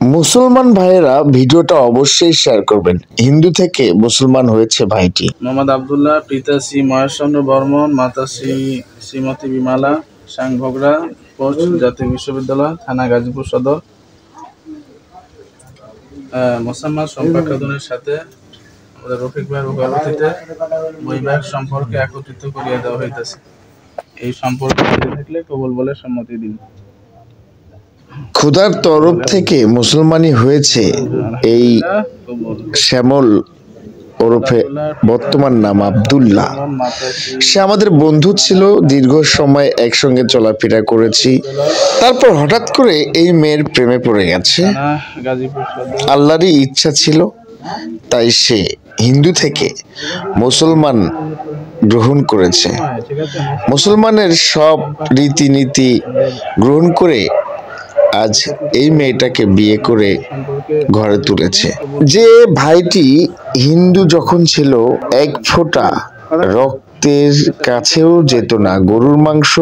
মুসলমান ভাইয়েরা ভিডিওটা অবশ্যই শেয়ার করবেন। হিন্দু থেকে মুসলমান হয়েছে ভাইটি। মোহাম্মদ আব্দুল্লাহ, পিতা শ্রী মহেশচন্দ্র বর্মন, মাতা শ্রীমতী বিমালা, সাংভোগরা পোস্ট, জাতীয় বিশ্ববিদ্যালয়, থানা গাজীপুর সদর। মোসাম্মদ সম্পাদনের সাথে আমাদের রফিক ভাইয়ের উপস্থিতিতে বৈবাহিক সম্পর্কে একত্রিত করিয়া দেওয়া হইতেছে। এই সম্পর্কে থাকলে কবুল বলে সম্মতি দিন। খোদার তরফ থেকে মুসলমানই হয়েছে এই শ্যামল ওরফে বর্তমান নাম আব্দুল্লাহ। সে আমাদের বন্ধু ছিল, দীর্ঘ সময় একসঙ্গে চলাফেরা করেছি। তারপর হঠাৎ করে এই মেয়ের প্রেমে পড়ে গেছে। আল্লাহরই ইচ্ছা ছিল, তাই সে হিন্দু থেকে মুসলমান গ্রহণ করেছে। মুসলমানের সব রীতিনীতি গ্রহণ করে আজ এই মেয়েটাকে বিয়ে করে ঘরে তুলেছে। যে ভাইটি হিন্দু যখন ছিল, এক ফোঁটা রক্তের কাছেও যেত না, গরুর মাংস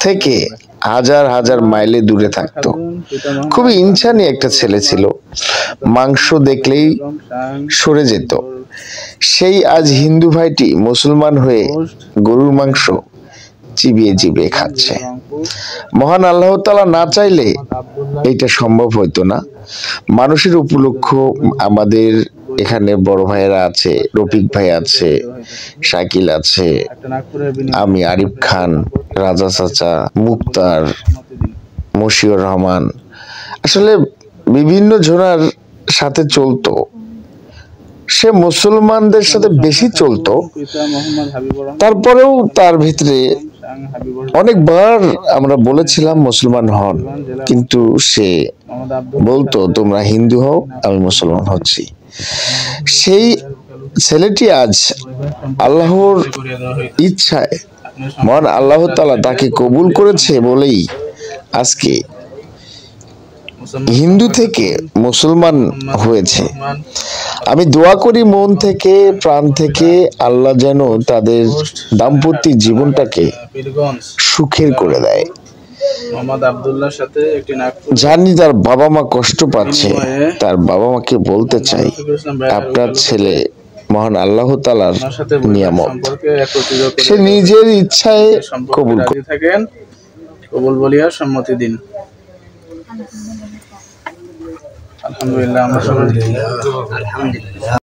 থেকে হাজার হাজার মাইলে দূরে থাকতো। খুবই ইনসানি একটা ছেলে ছিল, মাংস দেখলেই সরে যেত। সেই আজ হিন্দু ভাইটি মুসলমান হয়ে গরুর মাংস চিবিয়ে চিবিয়ে খাচ্ছে। মহান আল্লাহ তাআলা না চাইলে এটা সম্ভব হতো না। মানুষের উপলক্ষ আমাদের এখানে বড় ভাইয়েরা আছে, রফিক ভাই আছে, শাকিল আছে, আমি আরিফ খান, রাজা চাচা, মুক্তার, মশিউর রহমান, আসলে বিভিন্ন জনের সাথে চলতো। সে মুসলমানদের সাথে বেশি চলতো, তারপরেও তার ভিতরে অনেকবার আমরা বলেছিলাম মুসলমান হন, কিন্তু সে বলতো তোমরা হিন্দু হও, আমি মুসলমান হচ্ছি। সেই ছেলেটি আজ আল্লাহর ইচ্ছায় মহান আল্লাহ তাআলা তাকে কবুল করেছে বলেই আজকে হিন্দু থেকে মুসলমান হয়েছে। আমি দোয়া করি মন থেকে, প্রাণ থেকে, আল্লাহ যেন তাদের দাম্পত্য জীবনটাকে সুখের করে দেয়। জানি তার বাবা মা কষ্ট পাচ্ছে, তার বাবা মাকে বলতে চাই আপনার ছেলে মহান আল্লাহ তাআলার নিয়ামত, সে নিজের ইচ্ছায় কবুল থাকেন, কবুল বলিয়া সম্মতি দিন। আলহামদুলিল্লাহ, আমরা সবাই আলহামদুলিল্লাহ।